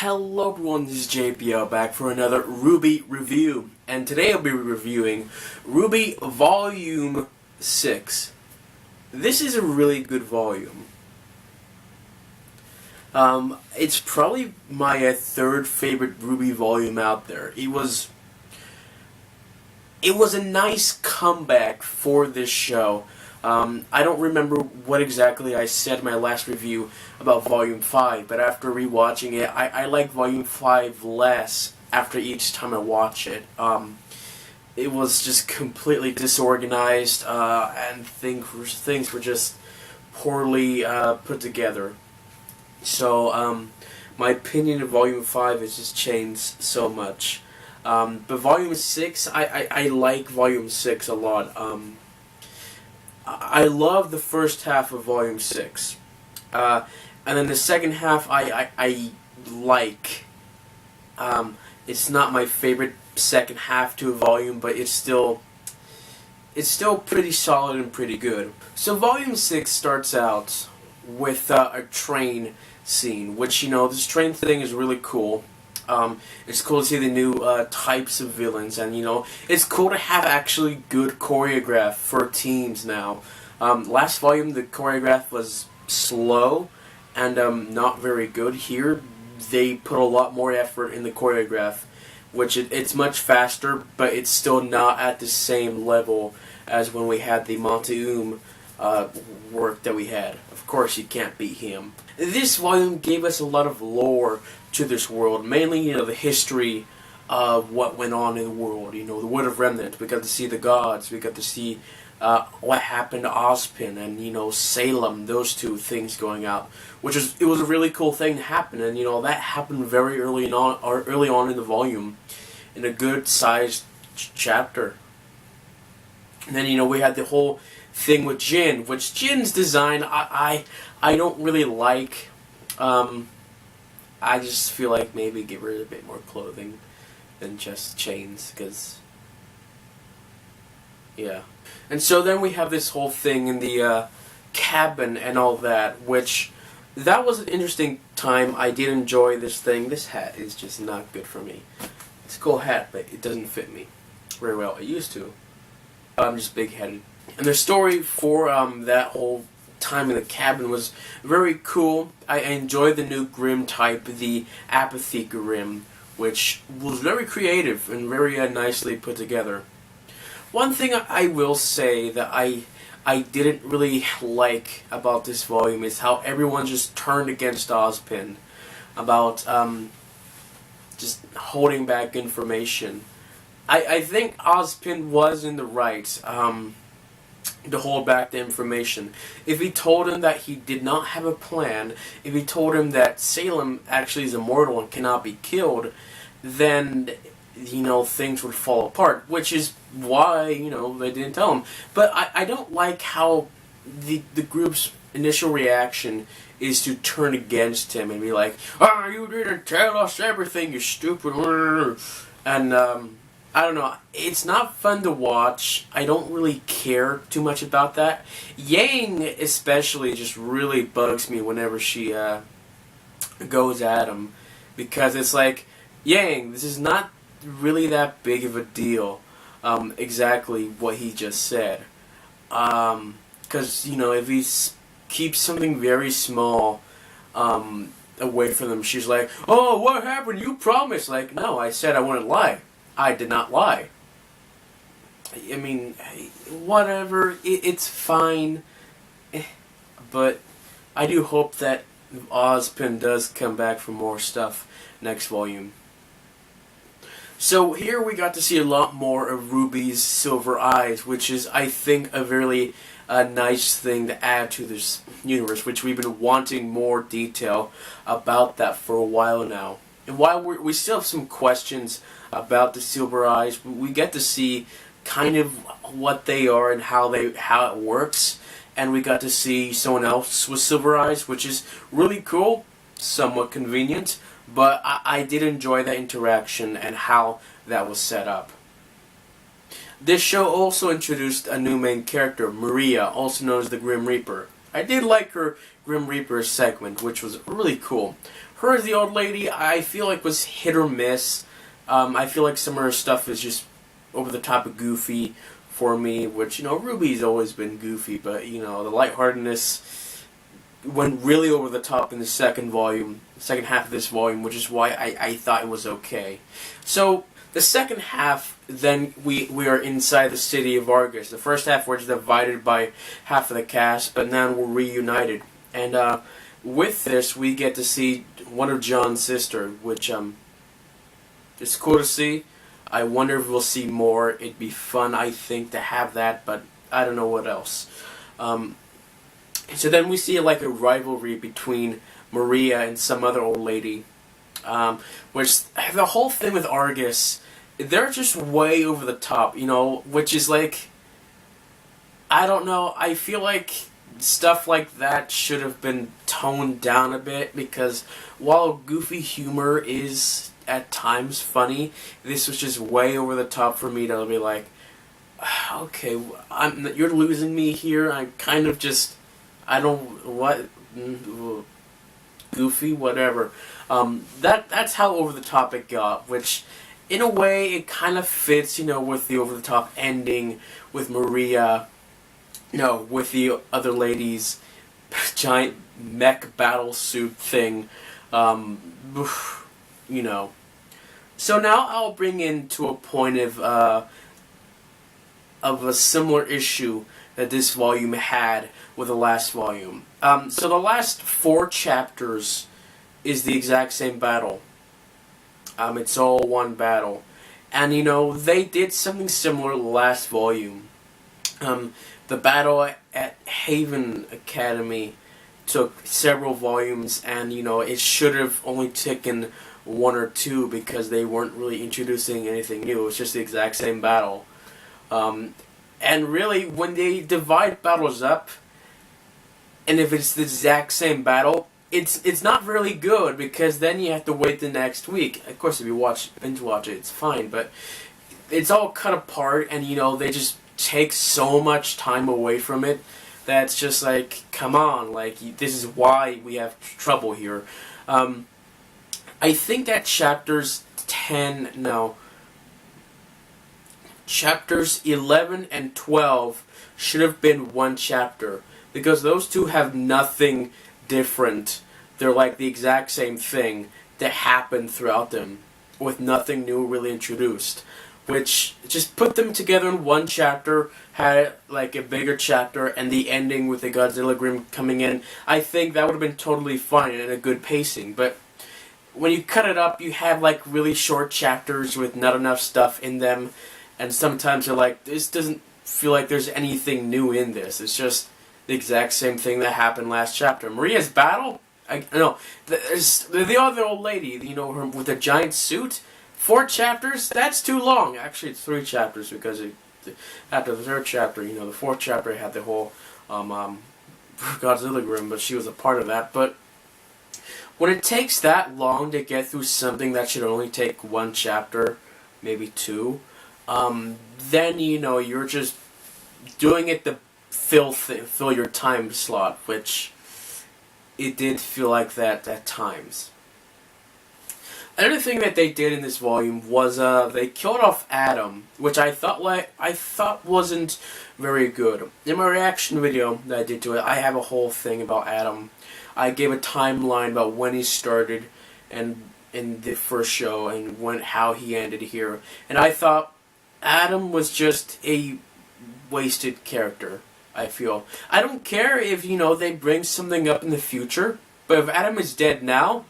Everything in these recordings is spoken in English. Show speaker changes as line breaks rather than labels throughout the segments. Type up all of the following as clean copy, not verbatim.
Hello everyone, this is JPL back for another RWBY review, and today I'll be reviewing RWBY Volume 6. This is a really good volume. It's probably my third favorite RWBY volume out there. It was a nice comeback for this show. I don't remember what exactly I said in my last review about Volume 5, but after rewatching it, I like Volume 5 less after each time I watch it. It was just completely disorganized, and things were just poorly put together. So, my opinion of Volume 5 has just changed so much. But Volume 6, I like Volume 6 a lot. I love the first half of Volume 6. And then the second half I like. It's not my favorite second half to a volume, but it's still pretty solid and pretty good. So Volume 6 starts out with a train scene, which, you know, this train thing is really cool. It's cool to see the new types of villains, and you know, it's cool to have actually good choreograph for teams now. Last volume the choreograph was slow and not very good. Here they put a lot more effort in the choreograph, which it's much faster, but it's still not at the same level as when we had the Monty Oum work that we had. Of course, you can't beat him. This volume gave us a lot of lore to this world, mainly, you know, the history of what went on in the world. You know, the Wood of Remnant. We got to see the gods. We got to see what happened to Ozpin and, you know, Salem. Those two things going out, it was a really cool thing to happen, and you know that happened very early on in the volume, in a good sized chapter. And then, you know, we had the whole thing with Jin, which Jin's design I don't really like. I just feel like maybe give her a bit more clothing than just chains, because yeah. And so then we have this whole thing in the cabin and all that, which that was an interesting time. I did enjoy this thing. This hat is just not good for me. It's a cool hat, but it doesn't fit me very well. It used to. I'm just big-headed. And the story for that whole time in the cabin was very cool. I enjoyed the new Grimm type, the Apathy Grimm, which was very creative and very nicely put together. One thing I will say that I didn't really like about this volume is how everyone just turned against Ozpin about just holding back information. I think Ozpin was in the right to hold back the information. If he told him that he did not have a plan, if he told him that Salem actually is immortal and cannot be killed, then, you know, things would fall apart, which is why, you know, they didn't tell him. But I don't like how the group's initial reaction is to turn against him and be like, "Ah, you didn't tell us everything, you stupid," and I don't know. It's not fun to watch. I don't really care too much about that. Yang especially just really bugs me whenever she goes at him, because it's like, Yang, this is not really that big of a deal. Exactly what he just said. Because, you know, if he keeps something very small away from them, she's like, "Oh, what happened? You promised." Like, no, I said I wouldn't lie. I did not lie. I mean, whatever, it's fine. But I do hope that Ozpin does come back for more stuff next volume. So here we got to see a lot more of Ruby's Silver Eyes, which is, I think, a really nice thing to add to this universe, which we've been wanting more detail about that for a while now. And while we still have some questions about the Silver Eyes, we get to see kind of what they are and how it works. And we got to see someone else with Silver Eyes, which is really cool, somewhat convenient. But I did enjoy that interaction and how that was set up. This show also introduced a new main character, Maria, also known as the Grim Reaper. I did like her Grim Reaper segment, which was really cool. her as the old lady, I feel like was hit or miss. I feel like some of her stuff is just over the top of goofy for me, which, RWBY's always been goofy, but, the lightheartedness went really over the top in the second half of this volume, which is why I thought it was okay. So, the second half, then we are inside the city of Argus. The first half we're just divided by half of the cast, but now we're reunited. And with this, we get to see one of John's sister, which it's cool to see. I wonder if we'll see more. It'd be fun, I think, to have that, but I don't know what else. So then we see like a rivalry between Maria and some other old lady. Which, the whole thing with Argus, they're just way over the top, which is like, I don't know, I feel like stuff like that should have been toned down a bit, because while goofy humor is at times funny, this was just way over the top for me to be like, okay, you're losing me here. I'm kind of just, goofy, whatever. That's how over the top it got, which in a way it kind of fits, with the over the top ending with Maria, with the other ladies, giant mech battle suit thing, So now I'll bring in to a point of a similar issue that this volume had with the last volume. So the last 4 chapters is the exact same battle. It's all one battle. And, they did something similar last volume. The battle at Haven Academy took several volumes, and, it should have only taken 1 or 2 because they weren't really introducing anything new. It was just the exact same battle. And really, when they divide battles up, and if it's the exact same battle, it's not really good, because then you have to wait the next week. Of course, if you binge watch it, it's fine, but it's all cut apart, and they just take so much time away from it that's just like, come on, like, this is why we have trouble here. I think that chapters 11 and 12 should have been one chapter, because those two have nothing different. They're like the exact same thing that happened throughout them, with nothing new really introduced. Which, just put them together in one chapter, had like a bigger chapter, and the ending with the Godzilla Grim coming in. I think that would have been totally fine and a good pacing, but when you cut it up, you have like really short chapters with not enough stuff in them, and sometimes you're like, this doesn't feel like there's anything new in this. It's just the exact same thing that happened last chapter. Maria's battle? There's the other old lady, her with the giant suit. 4 chapters? That's too long. Actually, it's 3 chapters, because after the 3rd chapter, the 4th chapter had the whole Godzilla Grim, but she was a part of that. But when it takes that long to get through something that should only take 1 chapter, maybe 2, then you're just doing it to fill your time slot, which it did feel like that at times. Another thing that they did in this volume was they killed off Adam, which I thought wasn't very good. In my reaction video that I did to it, I have a whole thing about Adam. I gave a timeline about when he started and in the first show, and how he ended here. And I thought Adam was just a wasted character, I feel. I don't care if, they bring something up in the future, but if Adam is dead now,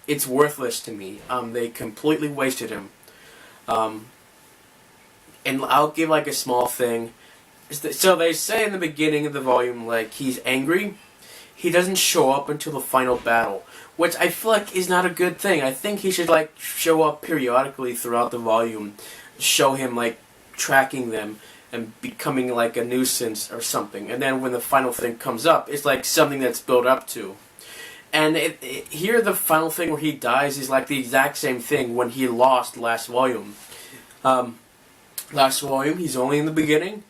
it's worthless to me. They completely wasted him. And I'll give like a small thing. So they say in the beginning of the volume, like, he's angry. He doesn't show up until the final battle, which I feel like is not a good thing. I think he should like show up periodically throughout the volume, show him like tracking them and becoming like a nuisance or something. And then when the final thing comes up, it's like something that's built up to. And here the final thing where he dies is like the exact same thing when he lost last volume. Last volume, he's only in the beginning.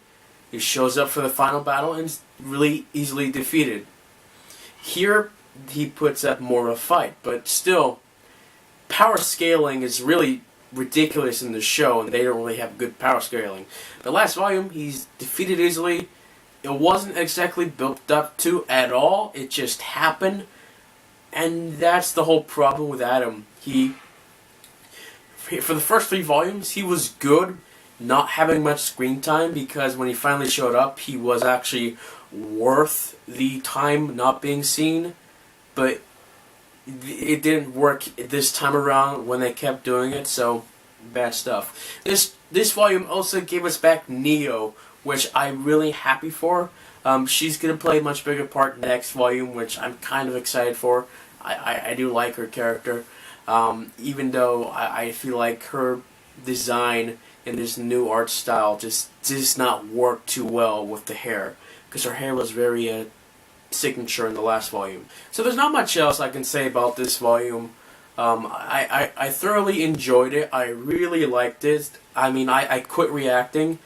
He shows up for the final battle and is really easily defeated. Here, he puts up more of a fight. But still, power scaling is really ridiculous in the show, and they don't really have good power scaling. The last volume, he's defeated easily. It wasn't exactly built up to at all. It just happened. And that's the whole problem with Adam. For the first 3 volumes, he was good, not having much screen time, because when he finally showed up, he was actually worth the time not being seen. But it didn't work this time around when they kept doing it, so bad stuff. This volume also gave us back Neo, which I'm really happy for. She's going to play a much bigger part next volume, which I'm kind of excited for. I do like her character. Even though I feel like her design in this new art style just does not work too well with the hair, because her hair was very signature in the last volume. So there's not much else I can say about this volume. I thoroughly enjoyed it. I really liked it. I mean, I quit reacting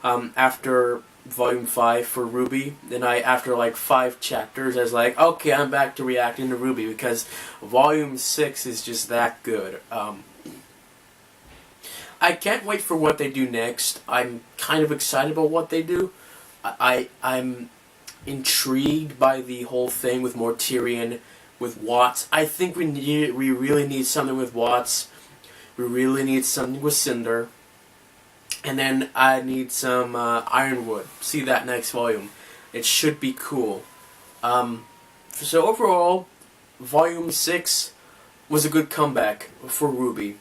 after Volume 5 for RWBY. Then after like 5 chapters, I was like, okay, I'm back to reacting to RWBY, because Volume 6 is just that good. I can't wait for what they do next. I'm kind of excited about what they do. I'm intrigued by the whole thing with Mortarion, with Watts. I think we really need something with Watts. We really need something with Cinder. And then I need some Ironwood. See that next volume. It should be cool. So overall, Volume 6 was a good comeback for RWBY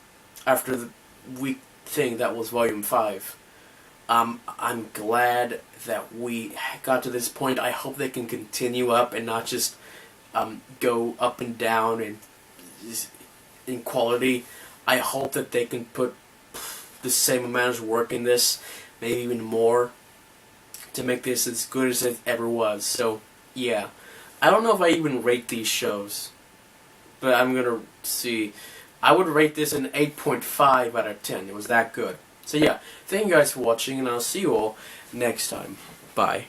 after the weak thing that was Volume 5. I'm glad that we got to this point. I hope they can continue up and not just go up and down in quality. I hope that they can put the same amount of work in this, maybe even more, to make this as good as it ever was. So, yeah. I don't know if I even rate these shows, but I'm gonna see. I would rate this an 8.5 out of 10. It was that good. So yeah, thank you guys for watching, and I'll see you all next time. Bye.